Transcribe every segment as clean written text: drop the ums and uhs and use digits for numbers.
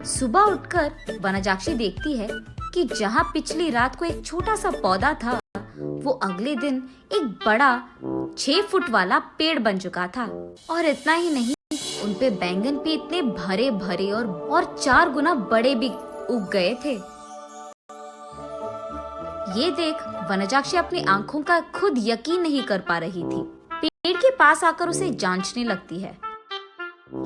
सुबह उठकर वनजाक्षी देखती है कि जहाँ पिछली रात को एक छोटा सा पौधा था, वो अगले दिन एक बड़ा 6 फुट वाला पेड़ बन चुका था। और इतना ही नहीं, उनपे बैंगन पे इतने भरे भरे और 4 गुना बड़े भी उग गए थे। ये देख वनजाक्षी अपनी आंखों का खुद यकीन नहीं कर पा रही थी। पेड़ के पास आकर उसे जांचने लगती है।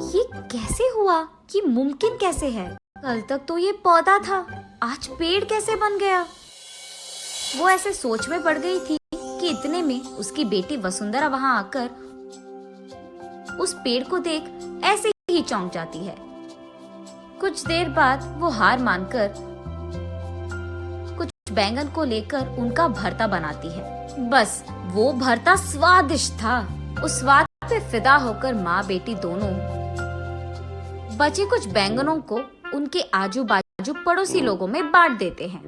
ये कैसे हुआ? ये मुमकिन कैसे है? कल तक तो ये पौधा था, आज पेड़ कैसे बन गया? वो ऐसे सोच में पड़ गई थी कि इतने में उसकी बेटी वसुंधरा वहां आकर उस पेड़ को देख ऐसे ही चौंक जाती है। कुछ देर बाद वो हार मानकर कुछ बैंगन को लेकर उनका भरता बनाती है। बस वो भरता स्वादिष्ट था। उस स्वाद पे फिदा होकर माँ बेटी दोनों बचे कुछ बैंगनों को उनके आजू बाजू पड़ोसी लोगों में बांट देते हैं।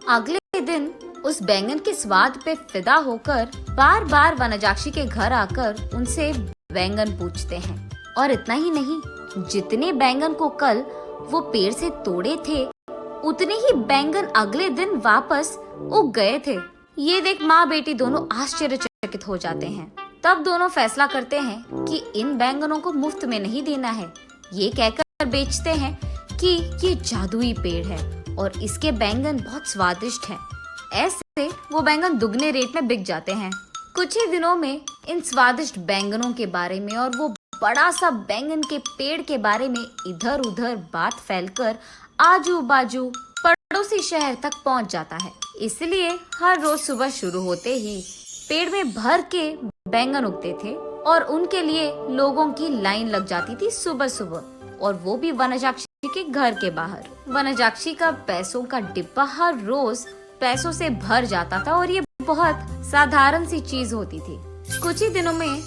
अगले दिन उस बैंगन के स्वाद पे फिदा होकर बार बार वनजाक्षी के घर आकर उनसे बैंगन पूछते हैं। और इतना ही नहीं, जितने बैंगन को कल वो पेड़ से तोड़े थे, उतने ही बैंगन अगले दिन वापस उग गए थे। ये देख माँ बेटी दोनों आश्चर्यचकित हो जाते हैं। तब दोनों फैसला करते हैं कि इन बैंगनों को मुफ्त में नहीं देना है। ये कहकर बेचते हैं कि ये जादुई पेड़ है और इसके बैंगन बहुत स्वादिष्ट हैं। ऐसे वो बैंगन दुगने रेट में बिक जाते हैं। कुछ ही दिनों में इन स्वादिष्ट बैंगनों के बारे में और वो बड़ा सा बैंगन के पेड़ के बारे में इधर उधर बात फैलकर आजू बाजू पड़ोसी शहर तक पहुंच जाता है। इसलिए हर रोज सुबह शुरू होते ही पेड़ में भर के बैंगन उगते थे और उनके लिए लोगों की लाइन लग जाती थी सुबह सुबह, और वो भी वनजाक्षी के घर के बाहर। वनजाक्षी का पैसों का डिब्बा हर रोज पैसों से भर जाता था और ये बहुत साधारण सी चीज होती थी। कुछ ही दिनों में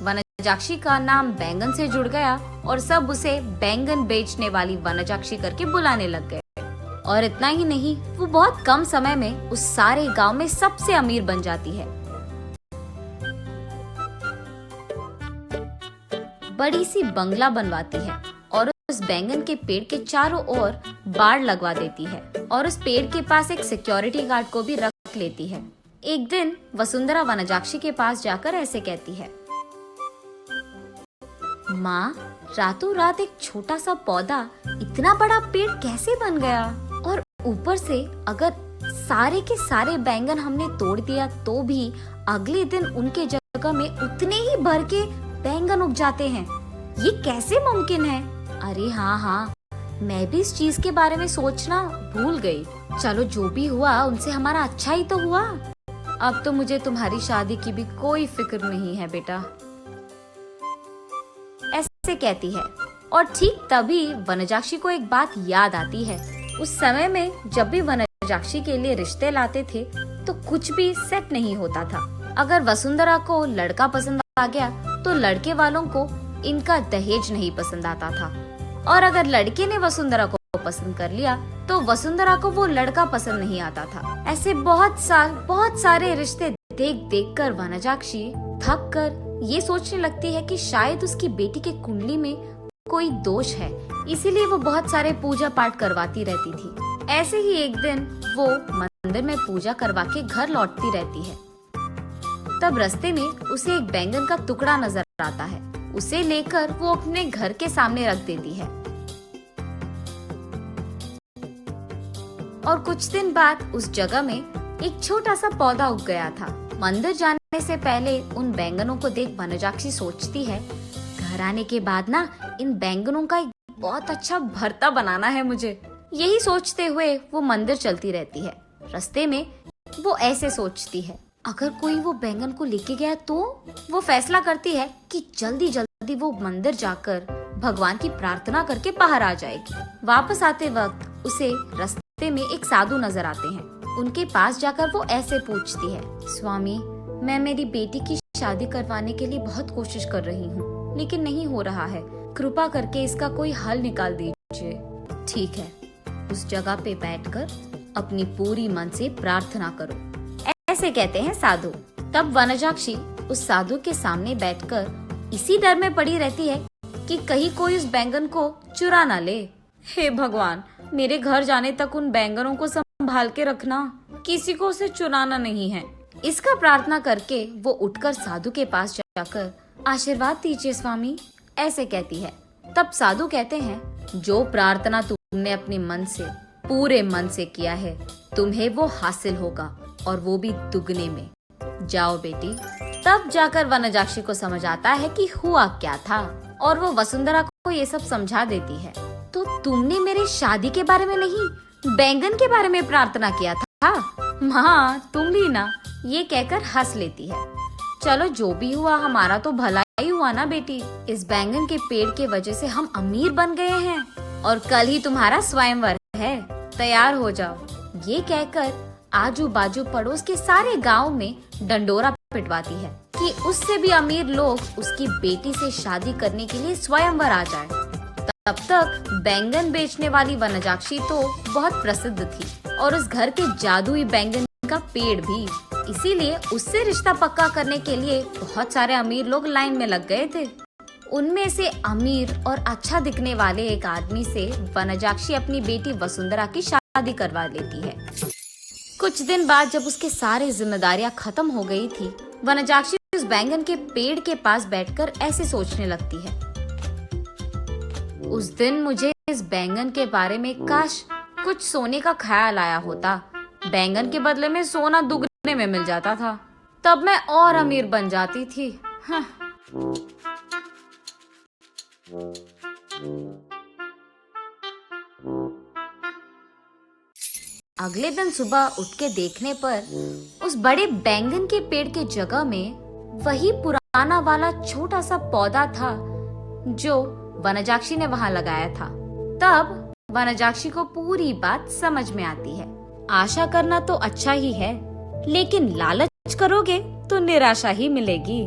वनजाक्षी का नाम बैंगन से जुड़ गया और सब उसे बैंगन बेचने वाली वनजाक्षी करके बुलाने लग गए। और इतना ही नहीं, वो बहुत कम समय में उस सारे गांव में सबसे अमीर बन जाती है। बड़ी सी बंगला बनवाती है और उस बैंगन के पेड़ के चारों ओर बाड़ लगवा देती है और उस पेड़ के पास एक सिक्योरिटी गार्ड को भी रख लेती है। एक दिन वसुंधरा वनजाक्षी के पास जाकर ऐसे कहती है, माँ, रातों रात एक छोटा सा पौधा इतना बड़ा पेड़ कैसे बन गया? और ऊपर से अगर सारे के सारे बैंगन हमने तोड़ दिया तो भी अगले दिन उनके जगह में उतने ही भर के बैंगन उग जाते हैं। ये कैसे मुमकिन है? अरे हाँ, मैं भी इस चीज के बारे में सोचना भूल गई। चलो, जो भी हुआ उनसे हमारा अच्छा ही तो हुआ। अब तो मुझे तुम्हारी शादी की भी कोई फिक्र नहीं है बेटा, ऐसे कहती है। और ठीक तभी वनजाक्षी को एक बात याद आती है। उस समय में जब भी वनजाक्षी के लिए रिश्ते लाते थे तो कुछ भी सेट नहीं होता था। अगर वसुंधरा को लड़का पसंद आ गया तो लड़के वालों को इनका दहेज नहीं पसंद आता था, और अगर लड़के ने वसुंधरा को पसंद कर लिया तो वसुंधरा को वो लड़का पसंद नहीं आता था। ऐसे बहुत सारे रिश्ते देख देख कर वनजाक्षी थक कर ये सोचने लगती है कि शायद उसकी बेटी के कुंडली में कोई दोष है, इसीलिए वो बहुत सारे पूजा पाठ करवाती रहती थी। ऐसे ही एक दिन वो मंदिर में पूजा करवा के घर लौटती रहती है। तब रास्ते में उसे एक बैंगन का टुकड़ा नजर आता है। उसे लेकर वो अपने घर के सामने रख देती है। और कुछ दिन बाद उस जगह में एक छोटा सा पौधा उग गया था। मंदिर जाने से पहले उन बैंगनों को देख वनजाक्षी सोचती है, घर आने के बाद ना इन बैंगनों का एक बहुत अच्छा भरता बनाना है मुझे। यही सोचते हुए वो मंदिर चलती रहती है। रास्ते में वो ऐसे सोचती है, अगर कोई वो बैंगन को लेके गया तो वो फैसला करती है कि जल्दी जल्दी वो मंदिर जाकर भगवान की प्रार्थना करके बाहर आ जाएगी। वापस आते वक्त उसे रास्ते में एक साधु नजर आते हैं। उनके पास जाकर वो ऐसे पूछती है, स्वामी, मैं मेरी बेटी की शादी करवाने के लिए बहुत कोशिश कर रही हूँ, लेकिन नहीं हो रहा है। कृपा करके इसका कोई हल निकाल दीजिए। ठीक है, उस जगह पे बैठकर अपनी पूरी मन से प्रार्थना करो, ऐसे कहते हैं साधु। तब वनजाक्षी उस साधु के सामने बैठकर इसी डर में पड़ी रहती है कि कहीं कोई उस बैंगन को चुरा ना ले। हे भगवान, मेरे घर जाने तक उन बैंगनों को संभाल के रखना, किसी को उसे चुराना नहीं है। इसका प्रार्थना करके वो उठकर साधु के पास जाकर आशीर्वाद दीजिए स्वामी, ऐसे कहती है। तब साधु कहते हैं, जो प्रार्थना तुमने अपने मन से, पूरे मन से किया है, तुम्हें वो हासिल होगा, और वो भी दुगने में। जाओ बेटी। तब जाकर वनजाक्षी को समझ आता है कि हुआ क्या था, और वो वसुंधरा को ये सब समझा देती है। तो तुमने मेरे शादी के बारे में नहीं, बैंगन के बारे में प्रार्थना किया था। हाँ, तुम भी ना, ये कहकर हंस लेती है। चलो जो भी हुआ, हमारा तो भला ही हुआ ना बेटी। इस बैंगन के पेड़ के वजह से हम अमीर बन गए हैं, और कल ही तुम्हारा स्वयंवर है, तैयार हो जाओ। ये कहकर आजू बाजू पड़ोस के सारे गांव में डंडोरा पिटवाती है कि उससे भी अमीर लोग उसकी बेटी से शादी करने के लिए स्वयंवर आ जाए। तब तक बैंगन बेचने वाली वनजाक्षी तो बहुत प्रसिद्ध थी, और उस घर के जादुई बैंगन का पेड़ भी। इसीलिए उससे रिश्ता पक्का करने के लिए बहुत सारे अमीर लोग लाइन में लग गए थे। उनमें से अमीर और अच्छा दिखने वाले एक आदमी से वनजाक्षी अपनी बेटी वसुंधरा की शादी करवा लेती है। कुछ दिन बाद जब उसके सारे जिम्मेदारियां खत्म हो गई थी, वनजाक्षी उस बैंगन के पेड़ के पास बैठकर ऐसे सोचने लगती है, उस दिन मुझे इस बैंगन के बारे में काश कुछ सोने का ख्याल आया होता। बैंगन के बदले में सोना दुगने में मिल जाता था, तब मैं और अमीर बन जाती थी। हाँ। अगले दिन सुबह उठ के देखने पर उस बड़े बैंगन के पेड़ के जगह में वही पुराना वाला छोटा सा पौधा था जो वनजाक्षी ने वहां लगाया था। तब वनजाक्षी को पूरी बात समझ में आती है। आशा करना तो अच्छा ही है, लेकिन लालच करोगे तो निराशा ही मिलेगी।